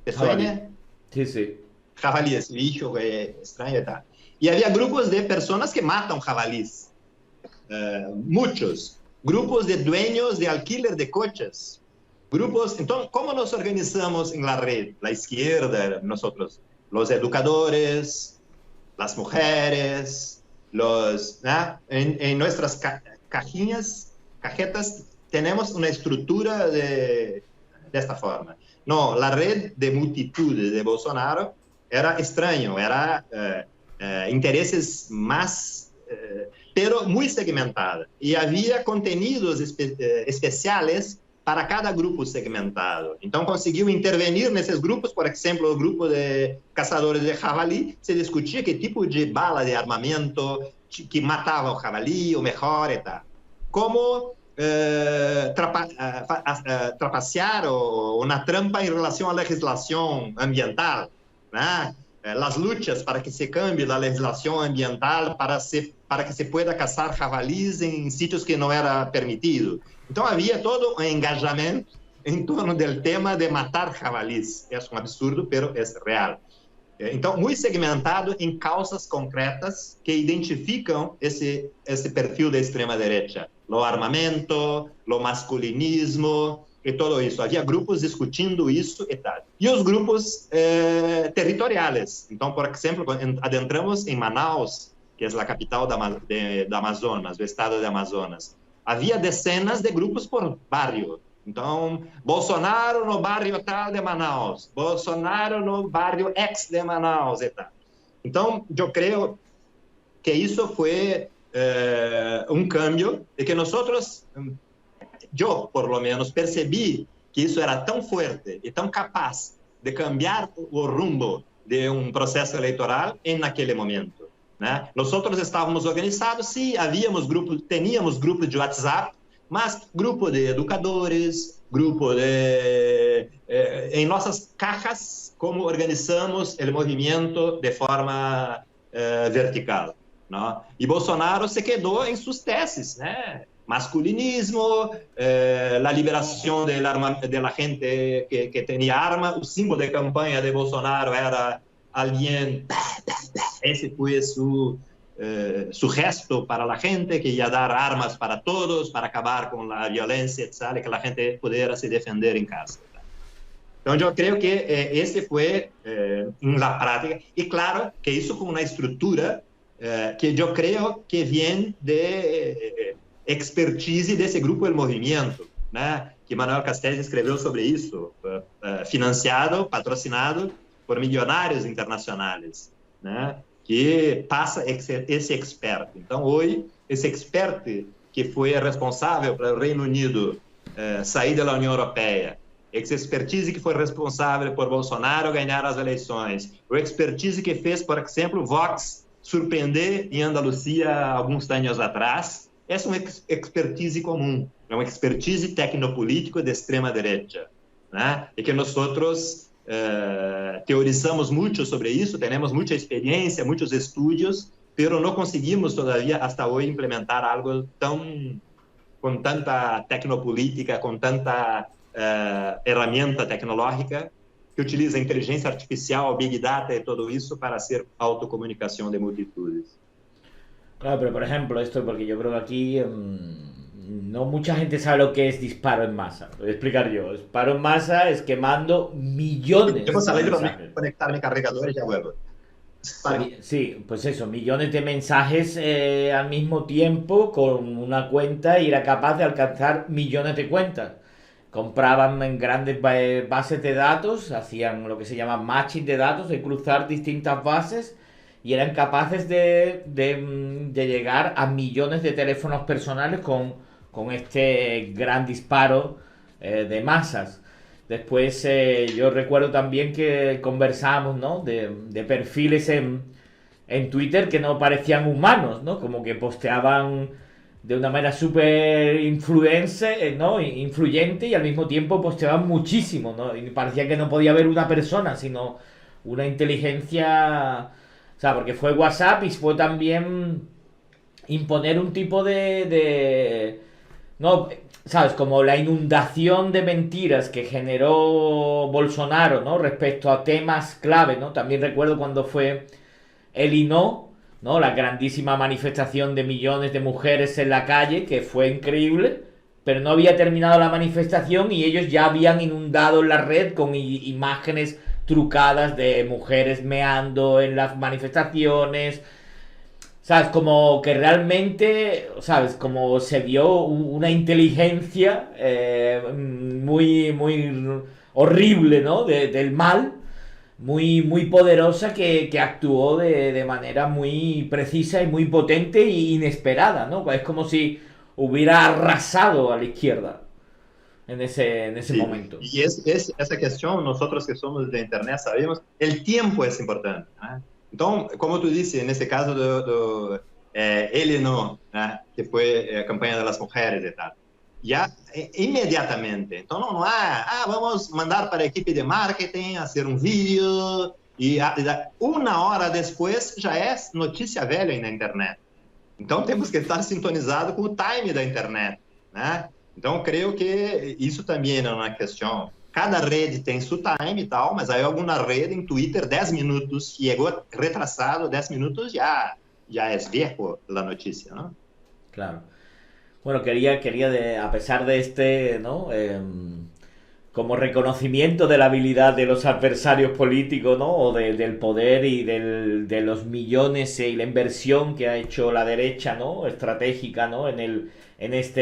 ¿Te suena? Sí, sí. Jabalí, ese bicho extraño y tal. Y había grupos de personas que matan jabalíes. Muchos. grupos de dueños de alquiler de coches, grupos. Entonces, ¿cómo nos organizamos en la red? La izquierda, nosotros, los educadores, las mujeres, en nuestras cajetas tenemos una estructura de esta forma. No, la red de multitudes de Bolsonaro era extraño, era intereses más, pero muy segmentada. Y había contenidos especiales para cada grupo segmentado. Então, conseguiu intervenir nesses grupos, por exemplo, o grupo de caçadores de javali, se discutia que tipo de bala de armamento que matava o javali, o melhor e tal. Como trapacear ou na trampa em relação à legislação ambiental, né? As lutas para que se cambie a legislação ambiental para que se pueda caçar javalis em sítios que não era permitido. Então, havia todo um engajamento em torno do tema de matar javalis. É um absurdo, mas é real. Então, muito segmentado em causas concretas que identificam esse perfil da extrema-direita. O armamento, o masculinismo e tudo isso. Havia grupos discutindo isso e tal. E os grupos territoriais. Então, por exemplo, adentramos em Manaus, que é a capital da Amazonas, do estado de Amazonas. Havia dezenas de grupos por bairro. Então, Bolsonaro no bairro tal de Manaus, Bolsonaro no bairro ex de Manaus e tal. Então, eu creio que isso foi um cambio e que nós, eu, por lo menos, percebi que isso era tão forte e tão capaz de cambiar o rumbo de um processo eleitoral naquele momento. Né? Nós estávamos organizados, sim, teníamos grupos de WhatsApp, mas grupo de educadores, grupo de... em nossas caixas, como organizamos o movimento de forma vertical. Não? E Bolsonaro se quedou em suas teses, né? Masculinismo, a liberação da gente que tinha arma, o símbolo de campanha de Bolsonaro era alguém, esse foi su gesto para a gente, que ia dar armas para todos, para acabar com a violência, etc., que a gente pudesse se defender em casa. Então, eu creio que esse foi na prática, e claro que isso com uma estrutura que eu creio que vem de expertise desse grupo El Movimiento, né? Que Manuel Castells escreveu sobre isso, financiado, patrocinado por milionários internacionais, né? Que passa esse expert. Então, hoje, esse expert que foi responsável para o Reino Unido sair da União Europeia, esse expertise que foi responsável por Bolsonaro ganhar as eleições, o expertise que fez, por exemplo, Vox surpreender em Andaluzia alguns anos atrás, essa é uma expertise comum, é uma expertise tecnopolítica de extrema-direita, né? E que nós teorizamos muito sobre isso, temos muita experiência, muitos estudos, mas não conseguimos todavia, até hoje, implementar algo com tanta tecnopolítica, com tanta ferramenta tecnológica que utiliza inteligência artificial, Big Data e todo isso para hacer autocomunicación de multitudes. Claro, pero por ejemplo, esto, porque yo creo que aquí no mucha gente sabe lo que es disparo en masa. Lo voy a explicar yo. Disparo en masa es que mando millones Yo de mensajes. Conectar mi cargador y ya vuelvo. Sí, pues eso, millones de mensajes al mismo tiempo con una cuenta y era capaz de alcanzar millones de cuentas. Compraban en grandes bases de datos, hacían lo que se llama matching de datos, de cruzar distintas bases y eran capaces de llegar a millones de teléfonos personales con este gran disparo de masas. Después yo recuerdo también que conversábamos, ¿no? de perfiles en Twitter que no parecían humanos, ¿no? Como que posteaban de una manera súper ¿no? Influyente y al mismo tiempo posteaban muchísimo, ¿no? Y parecía que no podía haber una persona, sino una inteligencia... O sea, porque fue WhatsApp y fue también imponer un tipo no, ¿sabes? Como la inundación de mentiras que generó Bolsonaro, ¿no? Respecto a temas clave, ¿no? También recuerdo cuando fue el INO, ¿no? La grandísima manifestación de millones de mujeres en la calle, que fue increíble, pero no había terminado la manifestación y ellos ya habían inundado la red con imágenes trucadas de mujeres meando en las manifestaciones, ¿sabes? Como que realmente, ¿sabes? Como se vio una inteligencia muy horrible, ¿no? Del mal, muy poderosa que actuó de manera muy precisa y muy potente e inesperada, ¿no? Es como si hubiera arrasado a la izquierda en ese Sí, momento. y esa cuestión, nosotros que somos de Internet sabemos, el tiempo es importante, ¿no? Entonces, como tú dices, en este caso él no, ¿no? Que fue campaña de las mujeres y tal, ya inmediatamente, entonces no vamos a mandar para la equipe de marketing hacer un vídeo y una hora después ya es noticia velha en la Internet. Então, temos que estar sintonizados com o time da internet, né? Então, creio que isso também é uma questão. Cada rede tem seu time e tal, mas aí alguma rede em Twitter, 10 minutos, chegou retrasado, 10 minutos, já é viejo a notícia, não? Claro. Bueno, a pesar de este, ¿no? Como reconocimiento de la habilidad de los adversarios políticos, ¿no? O del poder y de los millones y la inversión que ha hecho la derecha, ¿no? Estratégica, ¿no? En esta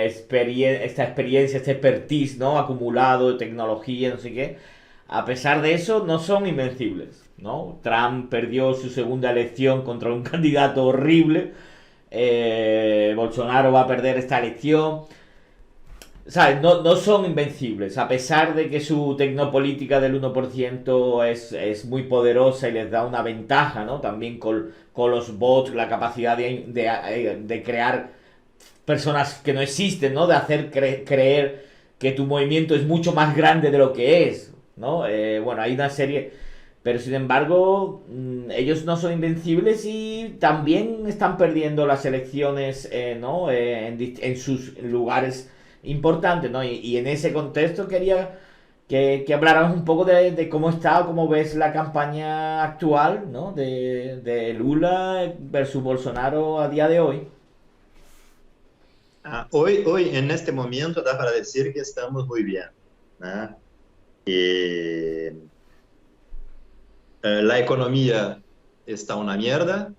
experiencia, este expertise, ¿no? Acumulado de tecnología, no sé qué. A pesar de eso, no son invencibles, ¿no? Trump perdió su segunda elección contra un candidato horrible. Bolsonaro va a perder esta elección. ¿Sabes? No son invencibles, a pesar de que su tecnopolítica del 1% es muy poderosa y les da una ventaja, ¿no? También con los bots, la capacidad de crear personas que no existen, ¿no? De hacer creer que tu movimiento es mucho más grande de lo que es, ¿no? Bueno, hay una serie... Pero sin embargo, ellos no son invencibles y también están perdiendo las elecciones, ¿no? En sus lugares importante, ¿no? Y en ese contexto quería que habláramos un poco de cómo está o cómo ves la campaña actual, ¿no? De Lula versus Bolsonaro a día de hoy. Hoy, en este momento, dá para decir que estamos muy bien, ¿no? La economía está una mierda.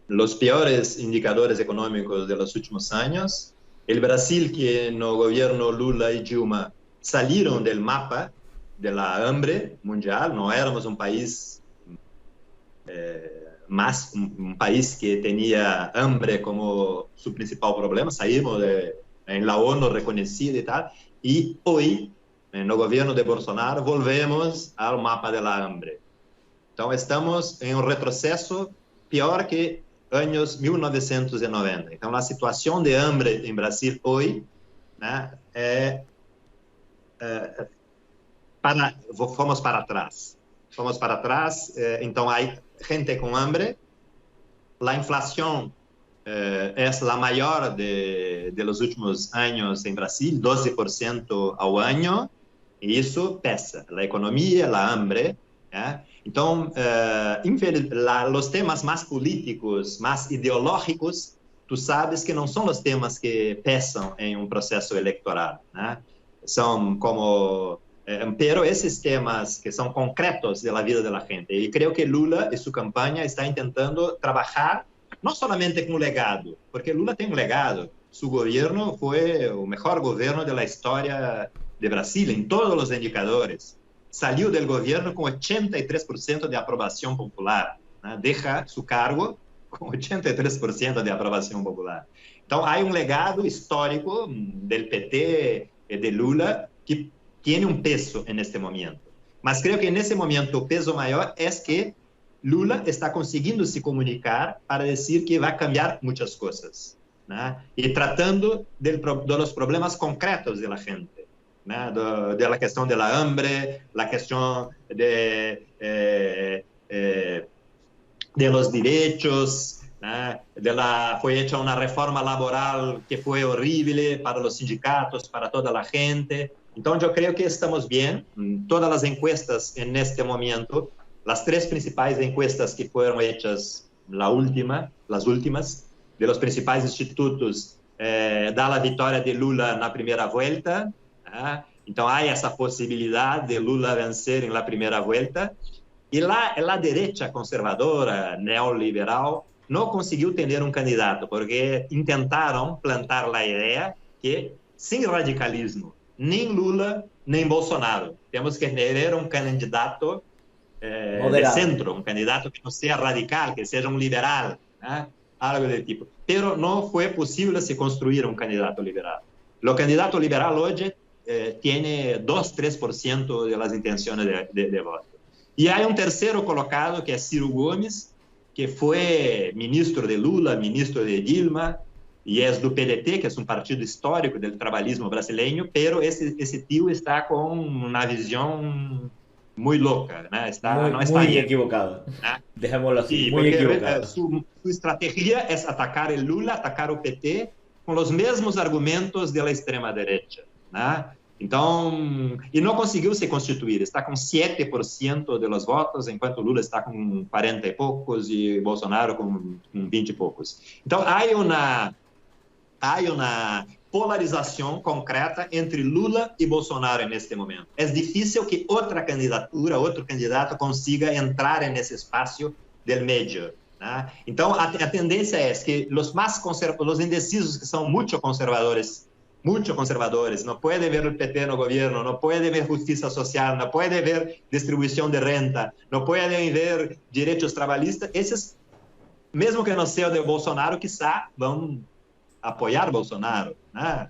Los peores indicadores económicos de los últimos años. El Brasil, que en el gobierno Lula y Dilma salieron del mapa de la hambre mundial, no éramos un país más un país que tenía hambre como su principal problema, salimos en la ONU reconocida y tal, y hoy, en el gobierno de Bolsonaro, volvemos al mapa de la hambre. Entonces, estamos en un retroceso peor que años 1990. Então, a situação de hambre em Brasil hoje, né, fomos para trás. Fomos para trás, então há gente com hambre, a inflação é a maior de los últimos anos em Brasil, 12% ao ano, e isso pesa. A economia, a hambre, né? Então, os temas mais políticos, mais ideológicos, tu sabes que não são os temas que pesam em um processo eleitoral, né? São como... pero esses temas que são concretos da vida da gente. E creio que Lula e sua campanha está tentando trabalhar não somente com o legado, porque Lula tem um legado. Su governo foi o melhor governo da história de Brasil em todos os indicadores. Salió del gobierno con 83% de aprobación popular, ¿no? Deja su cargo con 83% de aprobación popular. Entonces, hay un legado histórico del PT y de Lula que tiene un peso en este momento. Mas creo que en ese momento el peso mayor es que Lula está consiguiendo se comunicar para decir que va a cambiar muchas cosas, ¿no? Y tratando de los problemas concretos de la gente. De la questão da hambre, la questão de los derechos, ¿no? Foi hecha uma reforma laboral que foi horrível para os sindicatos, para toda a gente. Então, eu creio que estamos bem. Todas as encuestas, neste momento, las tres principales encuestas que fueron hechas, las últimas, de los principales institutos, da la vitória de Lula na primeira volta. Então, há essa possibilidade de Lula vencer em la primeira volta. E lá, a direita conservadora, neoliberal, não conseguiu ter um candidato, porque tentaram plantar a ideia que, sem radicalismo, nem Lula, nem Bolsonaro, temos que ter um candidato de centro, um candidato que não seja radical, que seja um liberal, algo do tipo. Pero não foi possível se construir um candidato liberal. O candidato liberal hoje tem 2-3% das intenções de voto. E há um terceiro colocado, que é Ciro Gomes, que foi ministro de Lula, ministro de Dilma, e é do PDT, que é um partido histórico do trabalhismo brasileiro, pero esse tio está com uma visão muito louca, né? Não está muito equivocado. Dejémoslo assim, sí, muito equivocado. Sua estratégia é atacar o Lula, atacar o PT, com os mesmos argumentos da extrema-direita, né? Então, e não conseguiu se constituir, está com 7% dos votos, enquanto Lula está com 40 e poucos e Bolsonaro com 20 e poucos. Então, há uma polarização concreta entre Lula e Bolsonaro neste momento. É difícil que outra candidatura, outro candidato consiga entrar nesse espaço do meio. Né? Então, a tendência é que os indecisos, que são muito conservadores, não podem ver o PT no governo, não podem ver justiça social, não podem ver distribuição de renta, não podem ver direitos trabalhistas, esses, mesmo que não sejam de Bolsonaro, quizá vão apoiar Bolsonaro, né?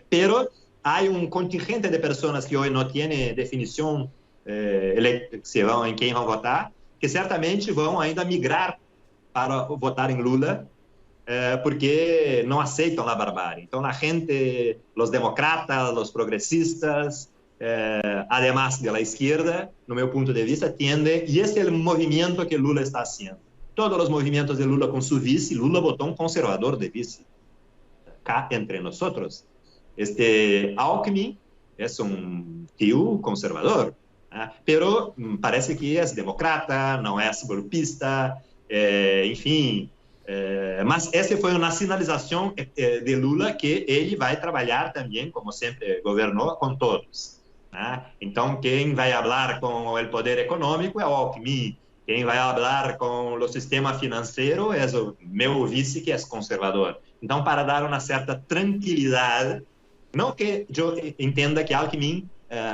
Pero há um contingente de pessoas que hoje não tem definição em quem vão votar, que certamente vão ainda migrar para votar em Lula, porque não aceitam a barbárie. Então, a gente, os democratas, os progressistas, además da esquerda, no meu ponto de vista, tendem, e esse é o movimento que Lula está fazendo. Todos os movimentos de Lula com seu vice, Lula botou um conservador de vice. Cá entre nós. Este Alckmin é um tio conservador, pero parece que é democrata, não é golpista, enfim. Mas essa foi uma sinalização de Lula que ele vai trabalhar também, como sempre governou, com todos. Então, quem vai falar com o poder econômico é o Alckmin, quem vai falar com o sistema financeiro é o meu vice, que é conservador. Então, para dar uma certa tranquilidade, não que eu entenda que Alckmin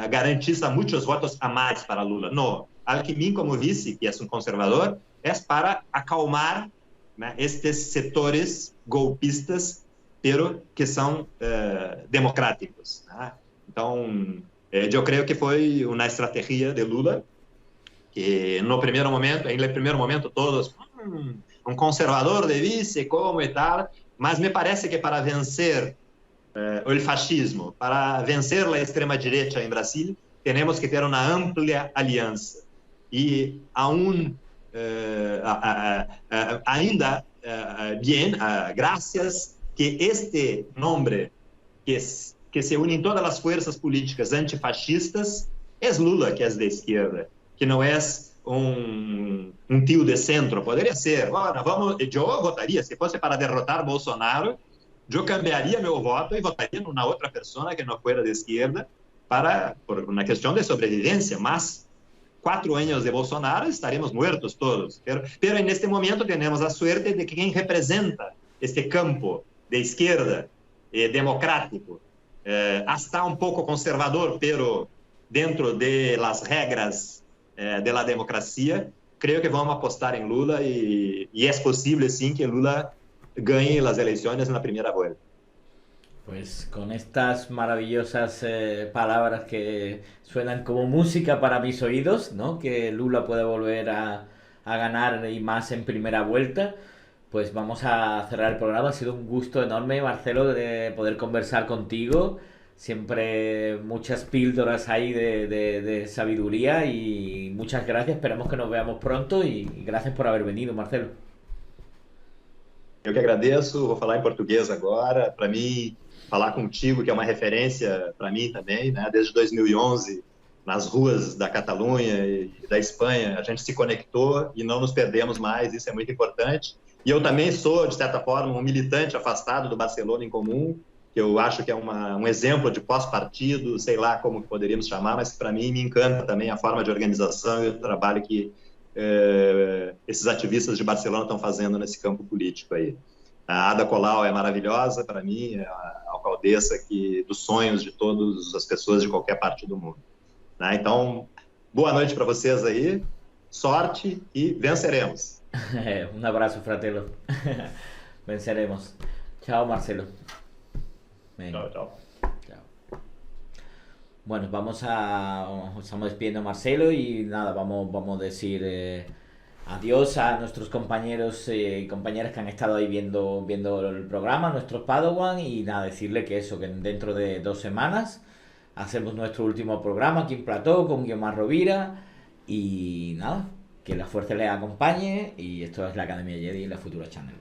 garantiza muitos votos a mais para Lula, não. Alckmin, como vice, que é um conservador, é para acalmar, né, estes setores golpistas, pero que são democráticos. Né? Então, eu creio que foi uma estratégia de Lula, que no primeiro momento, todos, um conservador de vice, como e tal, mas me parece que para vencer o fascismo, para vencer a extrema-direita em Brasil, temos que ter uma ampla aliança. E ainda bem, graças que este nome que se une em todas as forças políticas antifascistas é Lula, que é de esquerda, que não é um tio de centro. Poderia ser, eu votaria, se fosse para derrotar Bolsonaro, eu cambiaria meu voto e votaria numa outra pessoa que não fosse de esquerda por uma questão de sobrevivência, mas 4 anos de Bolsonaro estaremos mortos todos. Pero neste momento temos a sorte de que quem representa este campo de esquerda democrático, hasta um pouco conservador, pero dentro de las regras de la democracia, creio que vamos apostar em Lula e é possível sim que Lula ganhe as eleições na primeira volta. Pues con estas maravillosas palabras que suenan como música para mis oídos, ¿no? Que Lula puede volver a ganar y más en primera vuelta, pues vamos a cerrar el programa. Ha sido un gusto enorme, Marcelo, de poder conversar contigo. Siempre muchas píldoras ahí de sabiduría y muchas gracias. Esperamos que nos veamos pronto y gracias por haber venido, Marcelo. Eu que agradeço, vou falar em português agora. Para mim, falar contigo, que é uma referência para mim também, né? Desde 2011 nas ruas da Catalunha e da Espanha, a gente se conectou e não nos perdemos mais, isso é muito importante. E eu também sou, de certa forma, um militante afastado do Barcelona em Comum, que eu acho que é um exemplo de pós-partido, sei lá como poderíamos chamar, mas para mim me encanta também a forma de organização e o trabalho que esses ativistas de Barcelona estão fazendo nesse campo político aí. A Ada Colau é maravilhosa para mim, é a alcaldessa dos sonhos de todas as pessoas de qualquer parte do mundo. Né? Então, boa noite para vocês aí, sorte e venceremos. Un abrazo, fratello. Venceremos. Chao, Marcelo. Venga. Tchau, tchau. Chao. Bueno, estamos despidiendo a Marcelo y nada, vamos a decir adiós a nuestros compañeros y compañeras que han estado ahí viendo el programa, nuestros Padawan, y nada, decirle que dentro de 2 semanas hacemos nuestro último programa aquí en Plató con Guiomar Rovira y nada, que la fuerza les acompañe y esto es la Academia Jedi y la Futura Channel.